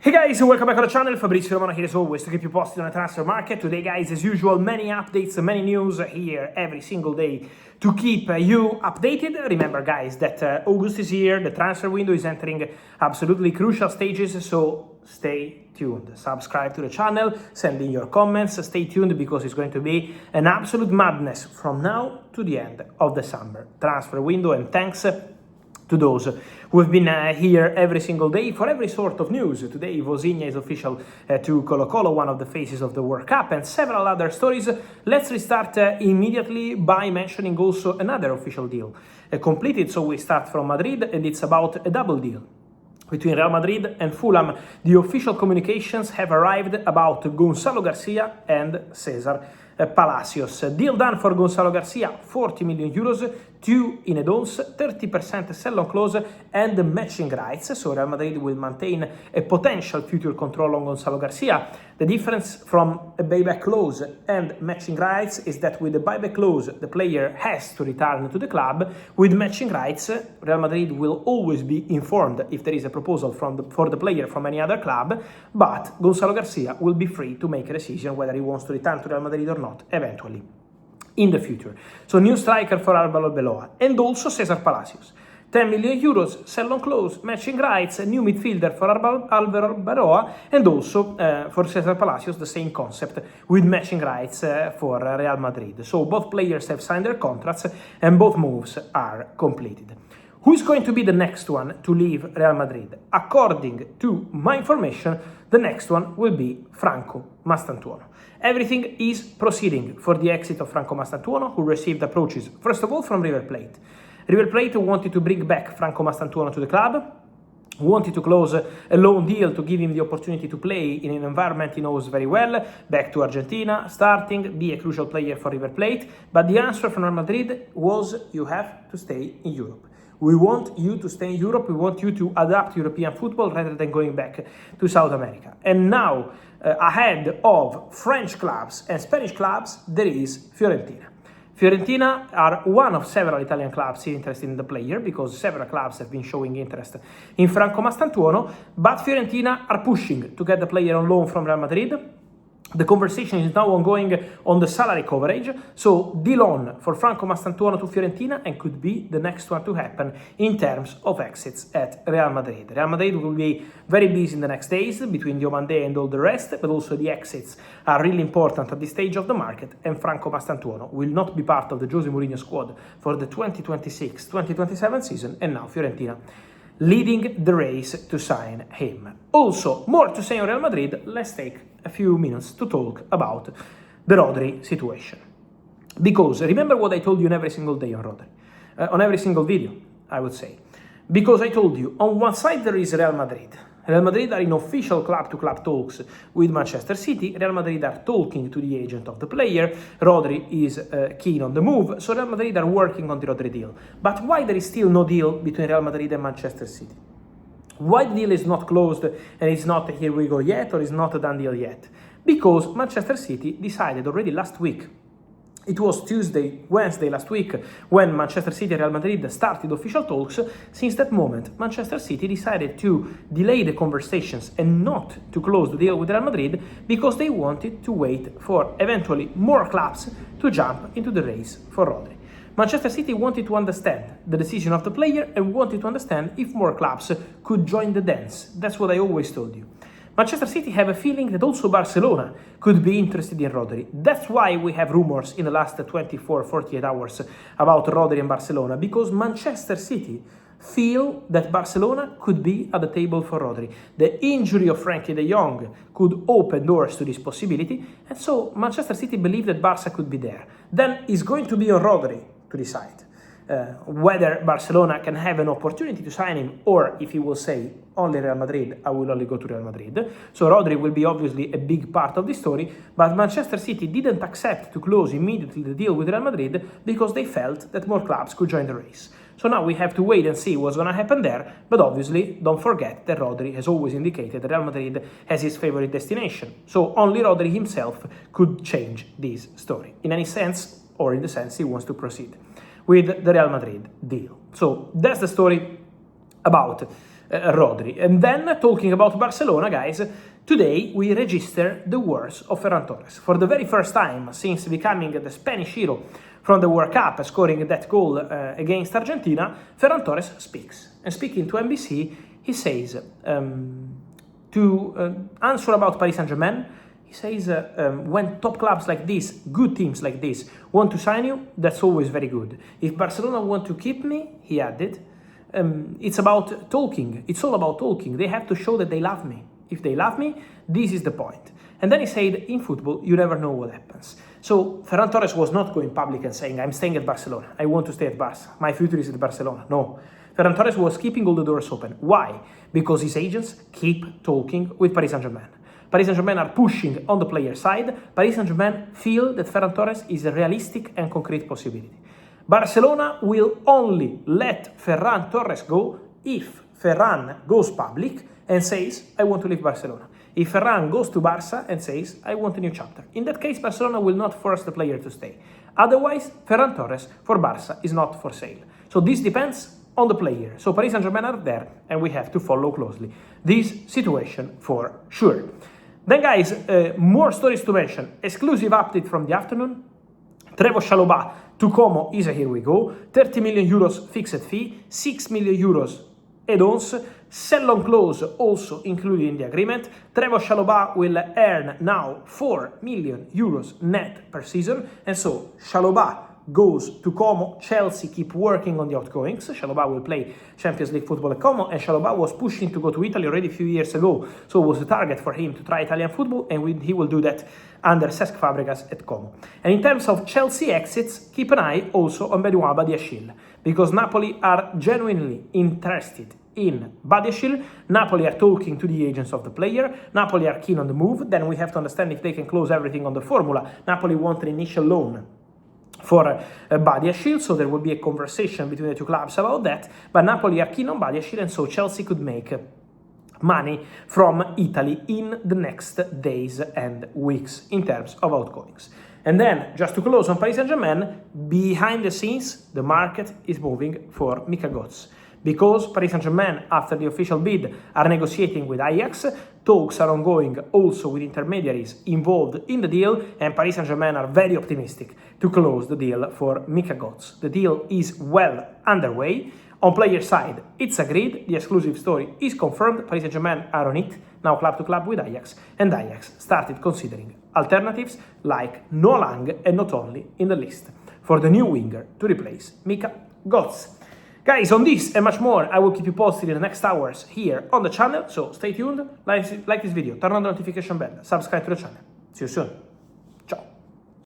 Hey guys, welcome back to the channel. Fabrizio Romano here as always to keep you posted on the transfer market. Today guys, as usual, many updates, many news here every single day to keep you updated. Remember guys that August is here, the transfer window is entering absolutely crucial stages, so stay tuned. Subscribe to the channel, send in your comments, stay tuned because it's going to be an absolute madness from now to the end of the summer transfer window, and thanks to those who have been here every single day for every sort of news. Today, Vozinha is official to Colo-Colo, one of the faces of the World Cup, and several other stories. Let's restart immediately by mentioning also another official deal completed. So we start from Madrid, and it's about a double deal between Real Madrid and Fulham. The official communications have arrived about Gonzalo Garcia and Cesar Palacios. Deal done for Gonzalo Garcia, 40 million euros, 2 in add-ons, 30% sell-on clause and matching rights. So Real Madrid will maintain a potential future control on Gonzalo Garcia. The difference from a buyback clause and matching rights is that with the buyback clause, the player has to return to the club. With matching rights, Real Madrid will always be informed if there is a proposal for the player from any other club, but Gonzalo Garcia will be free to make a decision whether he wants to return to Real Madrid or not, eventually, in the future. So new striker for Arbeloa, and also Cesar Palacios. 10 million euros, sell-on clause, matching rights, a new midfielder for Arbeloa, and also for Cesar Palacios, the same concept with matching rights for Real Madrid. So both players have signed their contracts and both moves are completed. Who is going to be the next one to leave Real Madrid? According to my information, the next one will be Franco Mastantuono. Everything is proceeding for the exit of Franco Mastantuono, who received approaches, first of all, from River Plate. River Plate wanted to bring back Franco Mastantuono to the club, wanted to close a loan deal to give him the opportunity to play in an environment he knows very well, back to Argentina, starting, be a crucial player for River Plate. But the answer from Real Madrid was, you have to stay in Europe. We want you to stay in Europe, we want you to adapt European football rather than going back to South America. And now, ahead of French clubs and Spanish clubs, there is Fiorentina. Fiorentina are one of several Italian clubs interested in the player, because several clubs have been showing interest in Franco Mastantuono, but Fiorentina are pushing to get the player on loan from Real Madrid. The conversation is now ongoing on the salary coverage, so deal on for Franco Mastantuono to Fiorentina, and could be the next one to happen in terms of exits at Real Madrid. Real Madrid will be very busy in the next days between Diomande and all the rest, but also the exits are really important at this stage of the market, and Franco Mastantuono will not be part of the Jose Mourinho squad for the 2026-2027 season, and now Fiorentina leading the race to sign him. Also, more to say on Real Madrid. Let's take a few minutes to talk about the Rodri situation. Because remember what I told you in every single day on Rodri, on every single video, I would say. Because I told you, on one side there is Real Madrid. Real Madrid are in official club-to-club talks with Manchester City. Real Madrid are talking to the agent of the player. Rodri is keen on the move, so Real Madrid are working on the Rodri deal. But why there is still no deal between Real Madrid and Manchester City? Why the deal is not closed and it's not here we go yet, or is not a done deal yet? Because Manchester City decided already last week. It was Wednesday last week, when Manchester City and Real Madrid started official talks. Since that moment, Manchester City decided to delay the conversations and not to close the deal with Real Madrid, because they wanted to wait for eventually more clubs to jump into the race for Rodri. Manchester City wanted to understand the decision of the player and wanted to understand if more clubs could join the dance. That's what I always told you. Manchester City have a feeling that also Barcelona could be interested in Rodri. That's why we have rumors in the last 24-48 hours about Rodri and Barcelona, because Manchester City feel that Barcelona could be at the table for Rodri. The injury of Frankie de Jong could open doors to this possibility, and so Manchester City believe that Barca could be there. Then it's going to be on Rodri to decide whether Barcelona can have an opportunity to sign him, or if he will say, only Real Madrid, I will only go to Real Madrid. So Rodri will be obviously a big part of the story, but Manchester City didn't accept to close immediately the deal with Real Madrid because they felt that more clubs could join the race. So now we have to wait and see what's going to happen there, but obviously don't forget that Rodri has always indicated that Real Madrid has his favorite destination. So only Rodri himself could change this story, in any sense, or in the sense he wants to proceed with the Real Madrid deal. So that's the story about Rodri. And then, talking about Barcelona, guys, today we register the words of Ferran Torres. For the very first time since becoming the Spanish hero from the World Cup, scoring that goal against Argentina, Ferran Torres speaks. And speaking to NBC, he says, to answer about Paris Saint-Germain, he says, when top clubs like this, good teams like this, want to sign you, that's always very good. If Barcelona want to keep me, he added, it's about talking. It's all about talking. They have to show that they love me. If they love me, this is the point. And then he said, in football, you never know what happens. So Ferran Torres was not going public and saying, I'm staying at Barcelona. I want to stay at Barça. My future is at Barcelona. No. Ferran Torres was keeping all the doors open. Why? Because his agents keep talking with Paris Saint-Germain. Paris Saint-Germain are pushing on the player side. Paris Saint-Germain feel that Ferran Torres is a realistic and concrete possibility. Barcelona will only let Ferran Torres go if Ferran goes public and says, I want to leave Barcelona. If Ferran goes to Barça and says, I want a new chapter. In that case, Barcelona will not force the player to stay. Otherwise, Ferran Torres for Barça is not for sale. So this depends on the player. So Paris Saint-Germain are there and we have to follow closely this situation for sure. Then guys, more stories to mention. Exclusive update from the afternoon. Trevoh Chalobah to Como is a here we go. 30 million euros fixed fee, 6 million euros add-ons, sell-on clause also included in the agreement. Trevoh Chalobah will earn now 4 million euros net per season, and so Chalobah goes to Como. Chelsea keep working on the outgoings. Chalobah will play Champions League football at Como, and Chalobah was pushing to go to Italy already a few years ago, so it was a target for him to try Italian football, and he will do that under Cesc Fabregas at Como. And in terms of Chelsea exits, keep an eye also on Benoit Badiashile, because Napoli are genuinely interested in Badiashile. Napoli are talking to the agents of the player. Napoli are keen on the move. Then we have to understand if they can close everything on the formula. Napoli want an initial loan for Badiashile, so there will be a conversation between the two clubs about that, but Napoli are keen on Badiashile, and so Chelsea could make money from Italy in the next days and weeks in terms of outgoings. And then, just to close on Paris Saint-Germain, behind the scenes, the market is moving for Mika Godts. Because Paris Saint-Germain, after the official bid, are negotiating with Ajax, talks are ongoing also with intermediaries involved in the deal, and Paris Saint-Germain are very optimistic to close the deal for Mika Godts. The deal is well underway. On player side, it's agreed, the exclusive story is confirmed, Paris Saint-Germain are on it, now club to club with Ajax, and Ajax started considering alternatives like Noah Lang, and not only in the list for the new winger to replace Mika Godts. Guys, on this and much more, I will keep you posted in the next hours here on the channel, so stay tuned, like this video, turn on the notification bell, subscribe to the channel. See you soon.